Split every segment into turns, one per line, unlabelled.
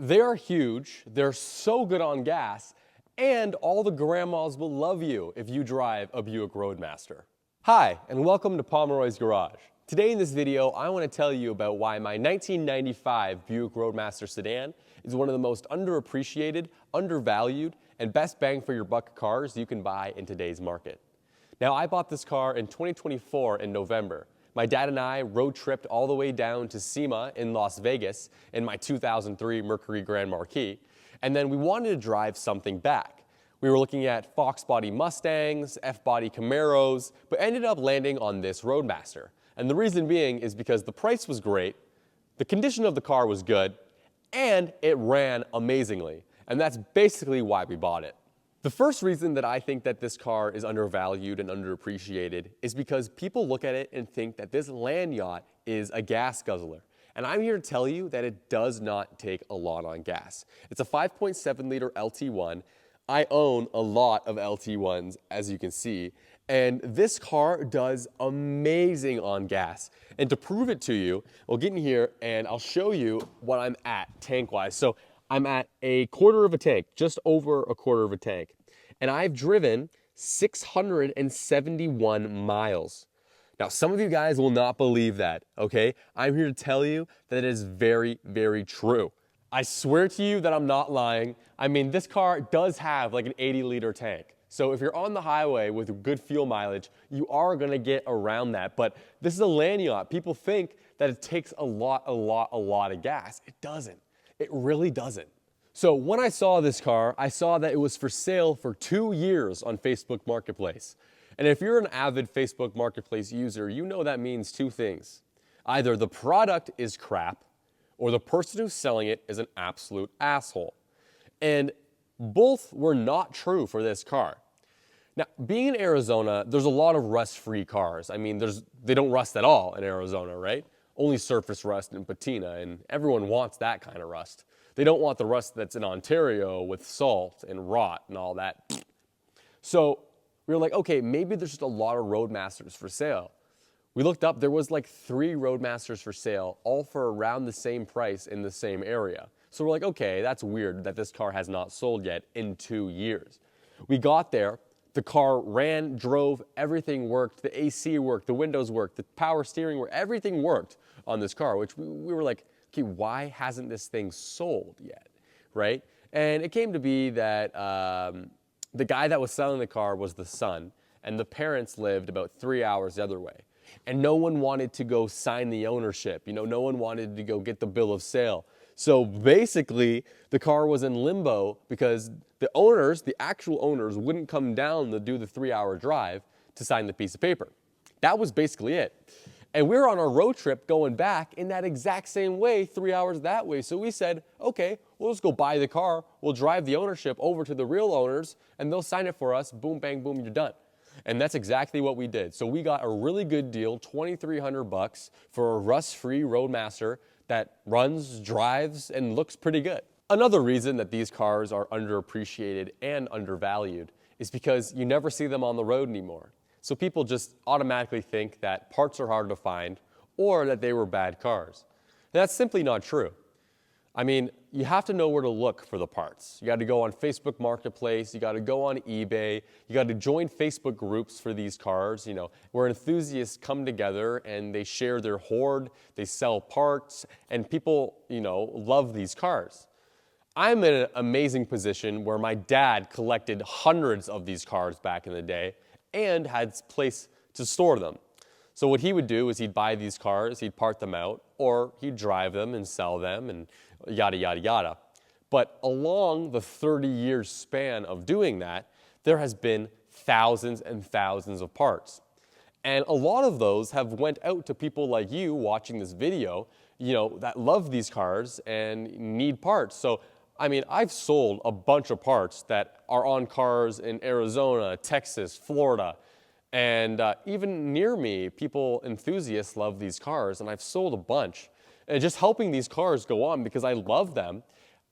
They are huge, they're so good on gas, and all the grandmas will love you if you drive a Buick Roadmaster. Hi, and welcome to Pomeroy's Garage. Today in this video, I want to tell you about why my 1995 Buick Roadmaster sedan is one of the most underappreciated, undervalued, and best bang for your buck cars you can buy in today's market. Now, I bought this car in 2024 in November. My dad and I road tripped all the way down to SEMA in Las Vegas in my 2003 Mercury Grand Marquis, and then we wanted to drive something back. We were looking at Fox body Mustangs, F-body Camaros, but ended up landing on this Roadmaster. And the reason being is because the price was great, the condition of the car was good, and it ran amazingly. And that's basically why we bought it. The first reason that I think that this car is undervalued and underappreciated is because people look at it and think that this land yacht is a gas guzzler. And I'm here to tell you that it does not take a lot on gas. It's a 5.7 liter LT1. I own a lot of LT1s, as you can see, and this car does amazing on gas. And to prove it to you, we'll get in here and I'll show you what I'm at tank-wise. So I'm at a quarter of a tank, just over a quarter of a tank. And I've driven 671 miles. Now, some of you guys will not believe that, okay? I'm here to tell you that it is very, very true. I swear to you that I'm not lying. I mean, this car does have like an 80-liter tank. So if you're on the highway with good fuel mileage, you are gonna get around that. But this is a land yacht. People think that it takes a lot of gas. It doesn't. It really doesn't. So when I saw this car, I saw that it was for sale for 2 years on Facebook Marketplace. And if you're an avid Facebook Marketplace user, you know that means two things. Either the product is crap, or the person who's selling it is an absolute asshole. And both were not true for this car. Now, being in Arizona, there's a lot of rust-free cars. I mean, they don't rust at all in Arizona, right? Only surface rust and patina, and everyone wants that kind of rust. They don't want the rust that's in Ontario with salt and rot and all that. So we were like, okay, maybe there's just a lot of Roadmasters for sale. We looked up, there was like 3 Roadmasters for sale, all for around the same price in the same area. So we're like, okay, that's weird that this car has not sold yet in 2 years. We got there, the car ran, drove, everything worked, the AC worked, the windows worked, the power steering worked, everything worked on this car, which we were like, okay, why hasn't this thing sold yet, right? And it came to be that the guy that was selling the car was the son, and the parents lived about 3 hours the other way. And no one wanted to go sign the ownership, you know, no one wanted to go get the bill of sale. So basically, the car was in limbo because the owners, the actual owners, wouldn't come down to do the 3-hour drive to sign the piece of paper. That was basically it. And we were on our road trip going back in that exact same way, 3 hours that way. So we said, okay, we'll just go buy the car. We'll drive the ownership over to the real owners and they'll sign it for us. Boom, bang, boom, you're done. And that's exactly what we did. So we got a really good deal, $2,300 for a rust-free Roadmaster that runs, drives, and looks pretty good. Another reason that these cars are underappreciated and undervalued is because you never see them on the road anymore. So people just automatically think that parts are hard to find or that they were bad cars. And that's simply not true. I mean, you have to know where to look for the parts. You got to go on Facebook Marketplace, you got to go on eBay, you got to join Facebook groups for these cars, you know, where enthusiasts come together and they share their hoard, they sell parts, and people, you know, love these cars. I'm in an amazing position where my dad collected hundreds of these cars back in the day and had a place to store them. So what he would do is he'd buy these cars, he'd part them out, or he'd drive them and sell them and yada, yada, yada. But along the 30-year span of doing that, there has been thousands and thousands of parts. And a lot of those have went out to people like you watching this video, you know, that love these cars and need parts. So I mean, I've sold a bunch of parts that are on cars in Arizona, Texas, Florida, and even near me, enthusiasts love these cars, and I've sold a bunch. And just helping these cars go on because I love them,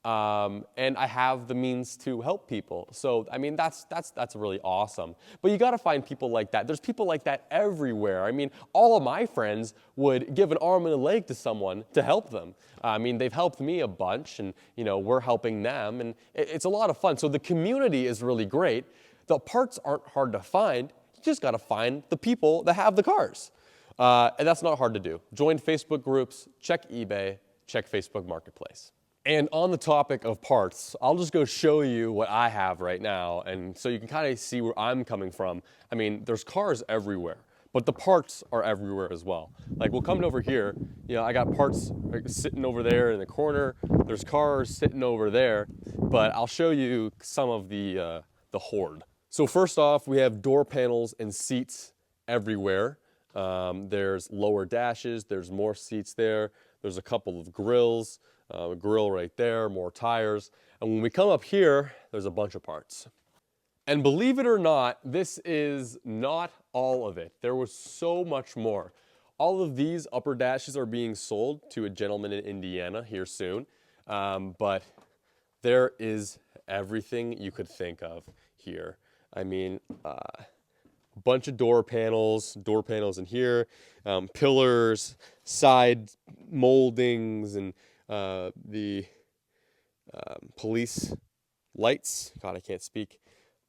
and I have the means to help people. So, I mean, that's really awesome. But you gotta find people like that. There's people like that everywhere. I mean, all of my friends would give an arm and a leg to someone to help them. I mean, they've helped me a bunch, and you know, we're helping them, and it's a lot of fun. So the community is really great. The parts aren't hard to find. You just gotta find the people that have the cars. And that's not hard to do. Join Facebook groups, check eBay, check Facebook Marketplace. And on the topic of parts, I'll just go show you what I have right now, and so you can kind of see where I'm coming from. I mean, there's cars everywhere, but the parts are everywhere as well. Like, we'll come over here, you know, I got parts sitting over there in the corner, there's cars sitting over there, but I'll show you some of the hoard. So first off, we have door panels and seats everywhere. There's lower dashes, there's more seats there, there's a couple of grills, a grill right there, more tires. And when we come up here, there's a bunch of parts. And believe it or not, this is not all of it. There was so much more. All of these upper dashes are being sold to a gentleman in Indiana here soon. But there is everything you could think of here. I mean, a bunch of door panels in here, pillars, side moldings, and the police lights. God, I can't speak.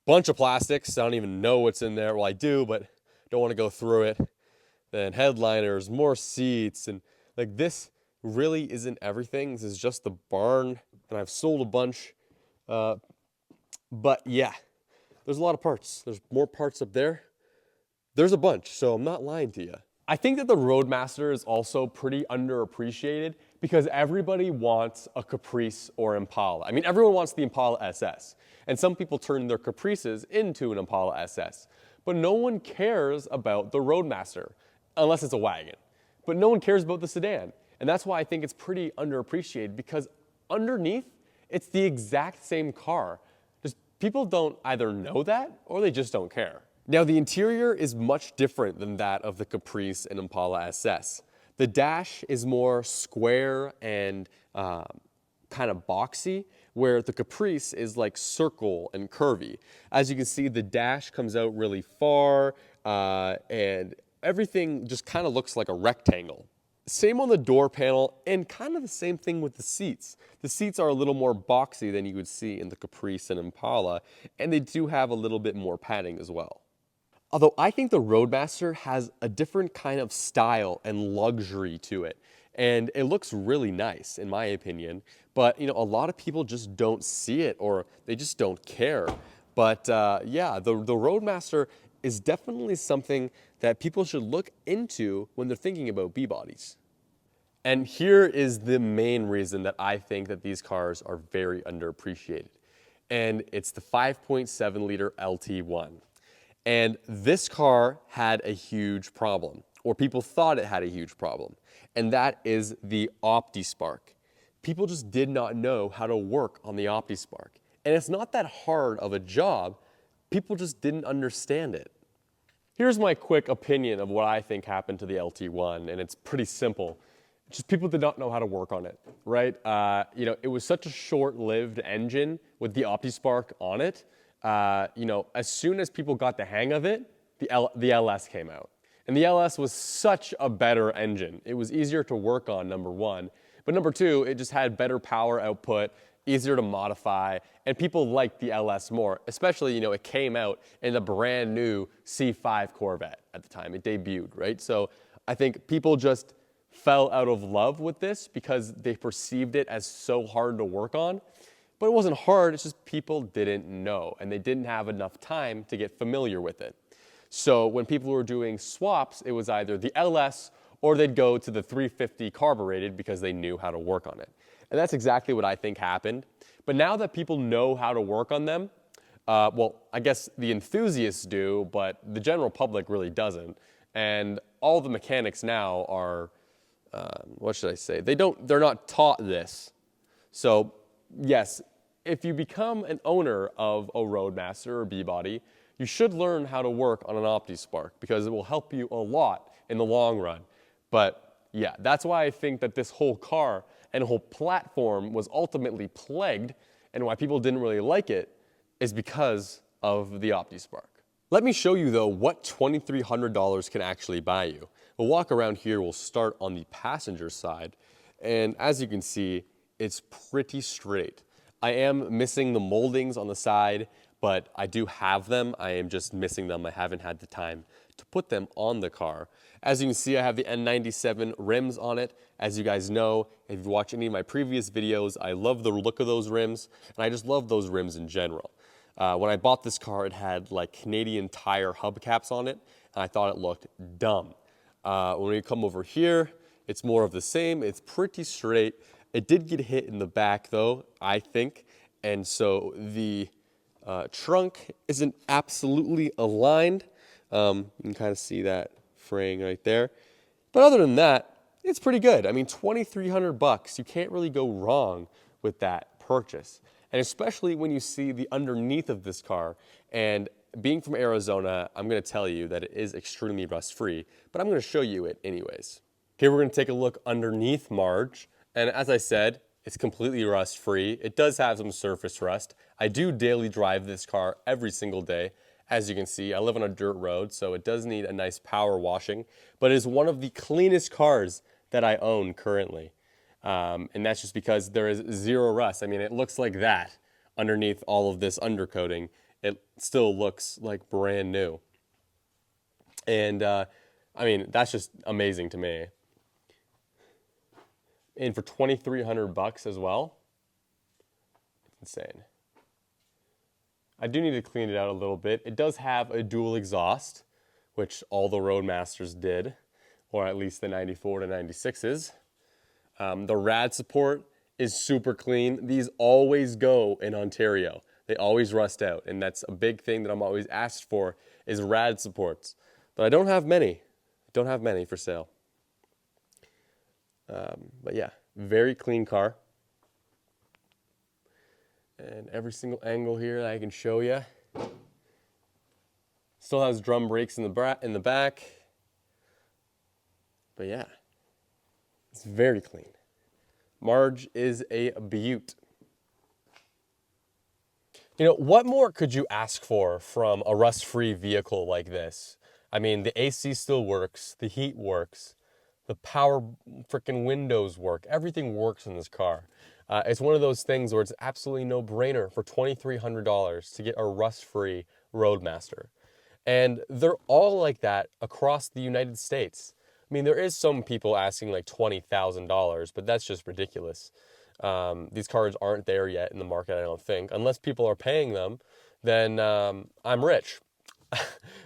Bunch of plastics. I don't even know what's in there. Well, I do, but don't want to go through it. Then headliners, more seats, and like, this really isn't everything. This is just the barn, and I've sold a bunch. But yeah, there's a lot of parts. There's more parts up there. There's a bunch, so I'm not lying to you. I think that the Roadmaster is also pretty underappreciated because everybody wants a Caprice or Impala. I mean, everyone wants the Impala SS, and some people turn their Caprices into an Impala SS. But no one cares about the Roadmaster, unless it's a wagon. But no one cares about the sedan. And that's why I think it's pretty underappreciated, because underneath, it's the exact same car. Just people don't either know that or they just don't care. Now, the interior is much different than that of the Caprice and Impala SS. The dash is more square and kind of boxy, where the Caprice is like circle and curvy. As you can see, the dash comes out really far, and everything just kind of looks like a rectangle. Same on the door panel, and kind of the same thing with the seats. The seats are a little more boxy than you would see in the Caprice and Impala, and they do have a little bit more padding as well. Although I think the Roadmaster has a different kind of style and luxury to it. And it looks really nice, in my opinion. But, you know, a lot of people just don't see it, or they just don't care. But yeah, the Roadmaster is definitely something that people should look into when they're thinking about B-bodies. And here is the main reason that I think that these cars are very underappreciated. And it's the 5.7 liter LT1. And this car had a huge problem, or people thought it had a huge problem, and that is the OptiSpark. People just did not know how to work on the OptiSpark. And it's not that hard of a job, people just didn't understand it. Here's my quick opinion of what I think happened to the LT1, and it's pretty simple. Just people did not know how to work on it, right? You know, it was such a short-lived engine with the OptiSpark on it. You know, as soon as people got the hang of it, the LS came out. And the LS was such a better engine. It was easier to work on, number one. But number two, it just had better power output, easier to modify, and people liked the LS more. Especially, you know, it came out in the brand new C5 Corvette at the time. It debuted, right? So I think people just fell out of love with this because they perceived it as so hard to work on. But it wasn't hard, it's just people didn't know, and they didn't have enough time to get familiar with it. So when people were doing swaps, it was either the LS or they'd go to the 350 carbureted because they knew how to work on it. And that's exactly what I think happened. But now that people know how to work on them, well, I guess the enthusiasts do, but the general public really doesn't. And all the mechanics now are, what should I say? They're not taught this. So yes, if you become an owner of a Roadmaster or B-body, you should learn how to work on an OptiSpark because it will help you a lot in the long run. But yeah, that's why I think that this whole car and the whole platform was ultimately plagued, and why people didn't really like it is because of the OptiSpark. Let me show you though what $2,300 can actually buy you. We'll walk around here, we'll start on the passenger side, and as you can see, it's pretty straight. I am missing the moldings on the side, but I do have them. I am just missing them. I haven't had the time to put them on the car. As you can see, I have the N97 rims on it. As you guys know, if you've watched any of my previous videos, I love the look of those rims, and I just love those rims in general. When I bought this car, it had like Canadian Tire hubcaps on it, and I thought it looked dumb. When we come over here, it's more of the same. It's pretty straight. It did get hit in the back though, I think, and so the trunk isn't absolutely aligned. You can kind of see that fraying right there. But other than that, it's pretty good. I mean, $2,300, you can't really go wrong with that purchase. And especially when you see the underneath of this car. And being from Arizona, I'm gonna tell you that it is extremely rust-free, but I'm gonna show you it anyways. Here we're gonna take a look underneath Marge. And as I said, it's completely rust-free. It does have some surface rust. I do daily drive this car every single day. As you can see, I live on a dirt road, so it does need a nice power washing, but it is one of the cleanest cars that I own currently. And that's just because there is zero rust. I mean, it looks like that underneath all of this undercoating. It still looks like brand new. And I mean, that's just amazing to me. And for $2,300 as well, it's insane. I do need to clean it out a little bit. It does have a dual exhaust, which all the Roadmasters did, or at least the 94 to 96s. The rad support is super clean. These always go in Ontario. They always rust out, and that's a big thing that I'm always asked for is rad supports. But I don't have many. I don't have many for sale. But yeah, very clean car. And every single angle here that I can show you. Still has drum brakes in the back. But yeah, it's very clean. Marge is a beaut. You know, what more could you ask for from a rust-free vehicle like this? I mean, the AC still works, the heat works, the power freaking windows work, everything works in this car. It's one of those things where it's absolutely no-brainer for $2,300 to get a rust-free Roadmaster. And they're all like that across the United States. I mean, there is some people asking like $20,000, but that's just ridiculous. These cars aren't there yet in the market, I don't think. Unless people are paying them, then I'm rich.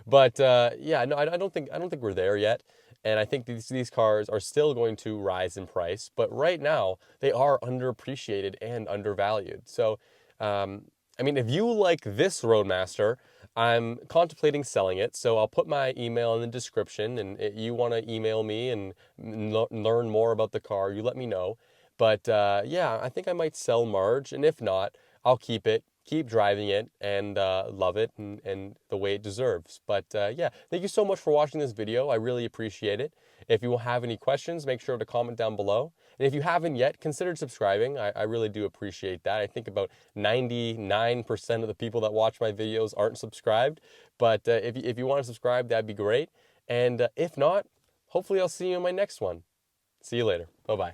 But yeah, no, I don't think we're there yet. And I think these cars are still going to rise in price, but right now they are underappreciated and undervalued. So, I mean, if you like this Roadmaster, I'm contemplating selling it. So I'll put my email in the description, and if you want to email me and learn more about the car, you let me know. But yeah, I think I might sell Marge, and if not, I'll keep it, keep driving it, and love it and the way it deserves. But yeah, thank you so much for watching this video. I really appreciate it. If you have any questions, make sure to comment down below. And if you haven't yet, consider subscribing. I really do appreciate that. I think about 99% of the people that watch my videos aren't subscribed. But if you want to subscribe, that'd be great. And if not, hopefully I'll see you in my next one. See you later. Bye-bye.